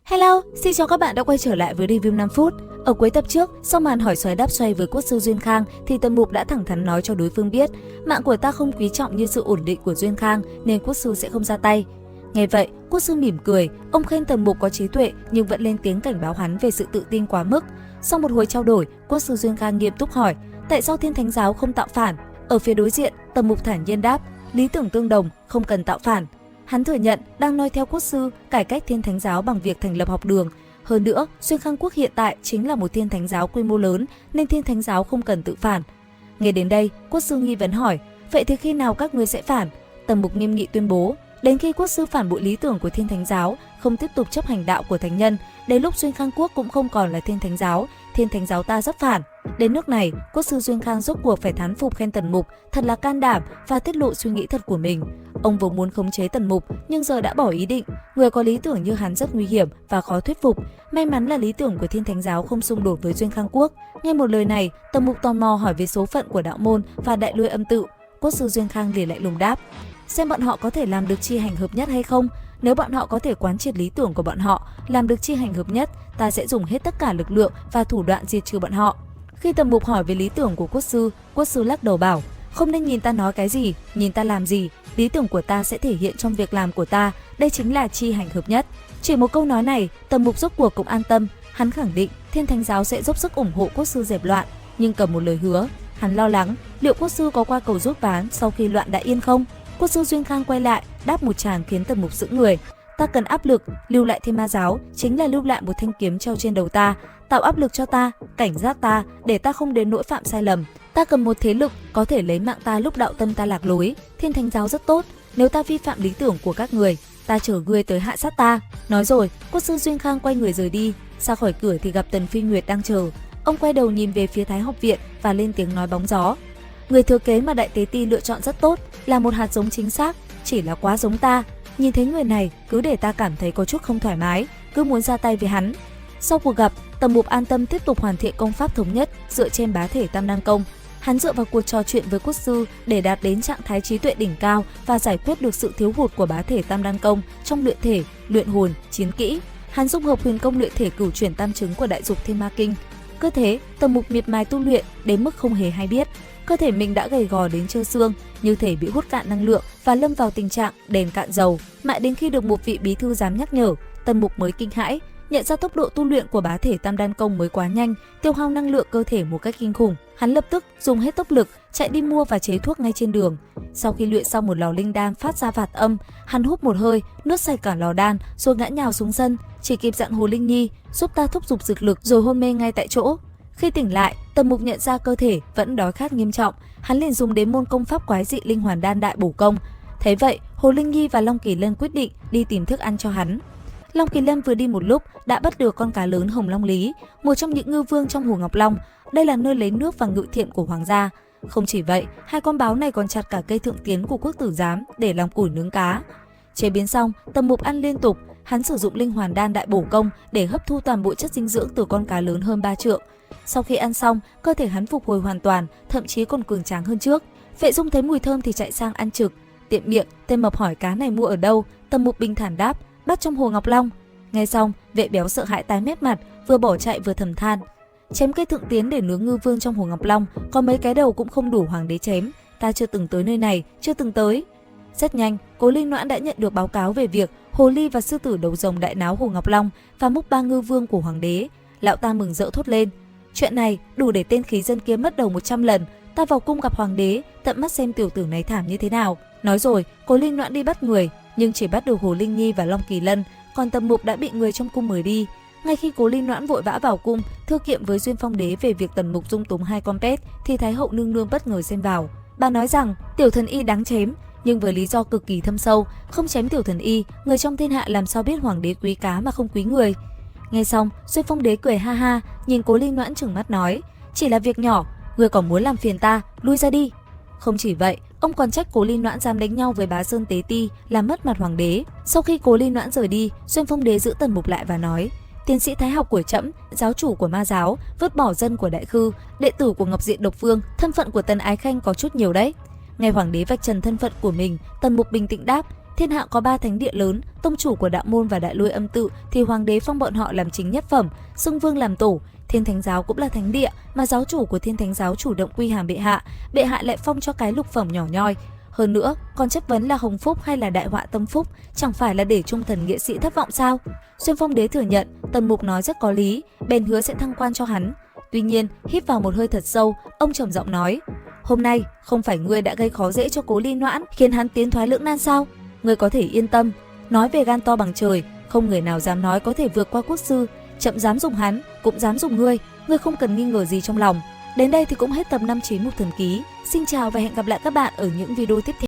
Hello, xin chào các bạn đã quay trở lại với review 5 phút. Ở cuối tập trước, sau màn hỏi xoáy đáp xoay với quốc sư Duyên Khang thì Tần Mục đã thẳng thắn nói cho đối phương biết mạng của ta không quý trọng như sự ổn định của Duyên Khang nên quốc sư sẽ không ra tay. Nghe vậy, quốc sư mỉm cười, ông khen Tần Mục có trí tuệ nhưng vẫn lên tiếng cảnh báo hắn về sự tự tin quá mức. Sau một hồi trao đổi, quốc sư Duyên Khang nghiêm túc hỏi tại sao Thiên Thánh giáo không tạo phản. Ở phía đối diện, Tần Mục thản nhiên đáp lý tưởng tương đồng, không cần tạo phản. Hắn thừa nhận đang noi theo quốc sư cải cách Thiên Thánh giáo bằng việc thành lập học đường. Hơn nữa, Xuyên Khang quốc hiện tại chính là một Thiên Thánh giáo quy mô lớn nên Thiên Thánh giáo không cần tự phản. Nghe đến đây, quốc sư nghi vấn hỏi, vậy thì khi nào các ngươi sẽ phản? Tần Mục nghiêm nghị tuyên bố, đến khi quốc sư phản bội lý tưởng của Thiên Thánh giáo, không tiếp tục chấp hành đạo của thánh nhân, đến lúc Xuyên Khang quốc cũng không còn là Thiên Thánh giáo ta rất phản. Đến nước này, quốc sư Duyên Khang rốt cuộc phải thán phục khen Tần Mục thật là can đảm và tiết lộ suy nghĩ thật của mình. Ông vốn muốn khống chế Tần Mục nhưng giờ đã bỏ ý định. Người có lý tưởng như hắn rất nguy hiểm và khó thuyết phục. May mắn là lý tưởng của Thiên Thánh giáo không xung đột với Duyên Khang quốc. Nghe một lời này, Tần Mục tò mò hỏi về số phận của đạo môn và đại nuôi âm tự. Quốc sư Duyên Khang liền lại lùng đáp, xem bọn họ có thể làm được chi hành hợp nhất hay không. Nếu bọn họ có thể quán triệt lý tưởng của bọn họ, làm được chi hành hợp nhất, ta sẽ dùng hết tất cả lực lượng và thủ đoạn diệt trừ bọn họ. Khi Tần Mục hỏi về lý tưởng của quốc sư lắc đầu bảo, không nên nhìn ta nói cái gì, nhìn ta làm gì, lý tưởng của ta sẽ thể hiện trong việc làm của ta, đây chính là chi hành hợp nhất. Chỉ một câu nói này, Tần Mục rốt cuộc cũng an tâm, hắn khẳng định Thiên Thánh giáo sẽ dốc sức ủng hộ quốc sư dẹp loạn, nhưng cầm một lời hứa, hắn lo lắng liệu quốc sư có qua cầu rút ván sau khi loạn đã yên không. Quốc sư Duyên Khang quay lại, đáp một tràng khiến Tần Mục sững người. Ta cần áp lực, lưu lại Thiên Ma giáo chính là lưu lại một thanh kiếm treo trên đầu ta, tạo áp lực cho ta, cảnh giác ta để ta không đến nỗi phạm sai lầm. Ta cần một thế lực có thể lấy mạng ta lúc đạo tâm ta lạc lối. Thiên Thánh giáo rất tốt, nếu ta vi phạm lý tưởng của các người, ta chở ngươi tới hạ sát ta. Nói rồi, quốc sư Duyên Khang quay người rời đi. Ra khỏi cửa thì gặp Tần Phi Nguyệt đang chờ. Ông quay đầu nhìn về phía Thái học viện và lên tiếng nói bóng gió. Người thừa kế mà Đại Tế Ti lựa chọn rất tốt, là một hạt giống chính xác, chỉ là quá giống ta. Nhìn thấy người này, cứ để ta cảm thấy có chút không thoải mái, cứ muốn ra tay với hắn. Sau cuộc gặp, Tần Mục an tâm tiếp tục hoàn thiện công pháp thống nhất dựa trên bá thể Tam Đan công. Hắn dựa vào cuộc trò chuyện với quốc sư để đạt đến trạng thái trí tuệ đỉnh cao và giải quyết được sự thiếu hụt của bá thể Tam Đan công trong luyện thể, luyện hồn, chiến kỹ. Hắn dung hợp huyền công luyện thể cửu chuyển tam chứng của Đại Dục Thiên Ma Kinh. Cứ thế, Tần Mục miệt mài tu luyện đến mức không hề hay biết. Cơ thể mình đã gầy gò đến trơ xương, như thể bị hút cạn năng lượng và lâm vào tình trạng đèn cạn dầu. Mãi đến khi được một vị bí thư giám nhắc nhở, Tần Mục mới kinh hãi, nhận ra tốc độ tu luyện của bá thể Tam Đan công mới quá nhanh, tiêu hao năng lượng cơ thể một cách kinh khủng. Hắn lập tức dùng hết tốc lực chạy đi mua và chế thuốc ngay trên đường. Sau khi luyện xong một lò linh đan phát ra vạt âm, hắn hút một hơi, nuốt sạch cả lò đan rồi ngã nhào xuống sân, chỉ kịp dặn Hồ Linh Nhi giúp ta thúc giục dược lực rồi hôn mê ngay tại chỗ. Khi tỉnh lại, Tần Mục nhận ra cơ thể vẫn đói khát nghiêm trọng, hắn liền dùng đến môn công pháp quái dị linh hoàn đan đại bổ công. Thế vậy, Hồ Linh Nhi và Long Kỳ Lân quyết định đi tìm thức ăn cho hắn. Long Kỳ Lân vừa đi một lúc đã bắt được con cá lớn Hồng Long Lý, một trong những ngư vương trong Hồ Ngọc Long. Đây là nơi lấy nước và ngự thiện của hoàng gia. Không chỉ vậy, hai con báo này còn chặt cả cây thượng tiến của quốc tử giám để làm củi nướng cá. Chế biến xong, Tần Mục ăn liên tục. Hắn sử dụng linh hoàn đan đại bổ công để hấp thu toàn bộ chất dinh dưỡng từ con cá lớn hơn 3 trượng. Sau khi ăn xong, cơ thể hắn phục hồi hoàn toàn, thậm chí còn cường tráng hơn trước. Vệ Dung thấy mùi thơm thì chạy sang ăn trực. Tiện miệng, tên mập hỏi cá này mua ở đâu, Tần Mục bình thản đáp, bắt trong Hồ Ngọc Long. Nghe xong, Vệ Béo sợ hãi tái mét mặt, vừa bỏ chạy vừa thầm than. Chém cây thượng tiến để nướng ngư vương trong Hồ Ngọc Long, có mấy cái đầu cũng không đủ hoàng đế chém. Ta chưa từng tới nơi này, chưa từng tới. Rất nhanh, Cố Linh Noãn đã nhận được báo cáo về việc hồ ly và sư tử đầu rồng đại náo Hồ Ngọc Long và múc 3 ngư vương của hoàng đế. Lão ta mừng rỡ thốt lên, chuyện này đủ để tên khí dân kia mất đầu 100 lần. Ta vào cung gặp hoàng đế, tận mắt xem tiểu tử này thảm như thế nào. Nói rồi, Cố Linh Noãn đi bắt người, nhưng chỉ bắt được Hồ Linh Nhi và Long Kỳ Lân, còn Tần Mục đã bị người trong cung mời đi. Ngay khi Cố Linh Noãn vội vã vào cung thư kiện với Duyên Phong đế về việc Tần Mục dung túng 2 con pet, thì Thái hậu nương nương bất ngờ xen vào. Bà nói rằng tiểu thần y đáng chém, nhưng với lý do cực kỳ thâm sâu, không chém tiểu thần y, người trong thiên hạ làm sao biết hoàng đế quý cá mà không quý người. Nghe xong, Duyên Phong đế cười ha ha, nhìn Cố Linh Noãn trừng mắt nói, chỉ là việc nhỏ, người còn muốn làm phiền ta, lui ra đi. Không chỉ vậy, ông còn trách Cố Linh Noãn dám đánh nhau với Bá Sơn Tế Ti, làm mất mặt hoàng đế. Sau khi Cố Linh Noãn rời đi, Duyên Phong đế giữ Tần Mục lại và nói, tiến sĩ thái học của trẫm, giáo chủ của ma giáo, vứt bỏ dân của Đại Khư, đệ tử của Ngọc Diện Độc Vương, thân phận của Tần Ái Khanh có chút nhiều đấy. Nghe hoàng đế vạch trần thân phận của mình, Tần Mục bình tĩnh đáp, Thiên hạ có 3 thánh địa lớn, tông chủ của đạo môn và đại lôi âm tự thì hoàng đế phong bọn họ làm chính nhất phẩm, xưng vương làm tổ. Thiên Thánh giáo cũng là thánh địa mà giáo chủ của Thiên Thánh giáo chủ động quy hàm bệ hạ lại phong cho cái lục phẩm nhỏ nhoi. Hơn nữa, còn chất vấn là hồng phúc hay là đại họa tâm phúc, chẳng phải là để trung thần nghĩa sĩ thất vọng sao? Xuyên Phong đế thừa nhận, Tần Mục nói rất có lý, bèn hứa sẽ thăng quan cho hắn. Tuy nhiên, hít vào một hơi thật sâu, ông trầm giọng nói: "Hôm nay không phải ngươi đã gây khó dễ cho Cố Ly Noãn, khiến hắn tiến thoái lưỡng nan sao? Ngươi có thể yên tâm, nói về gan to bằng trời, không người nào dám nói có thể vượt qua quốc sư. Chậm dám dùng hắn, cũng dám dùng ngươi không cần nghi ngờ gì trong lòng." Đến đây thì cũng hết tập 59 Mục Thần Ký. Xin chào và hẹn gặp lại các bạn ở những video tiếp theo.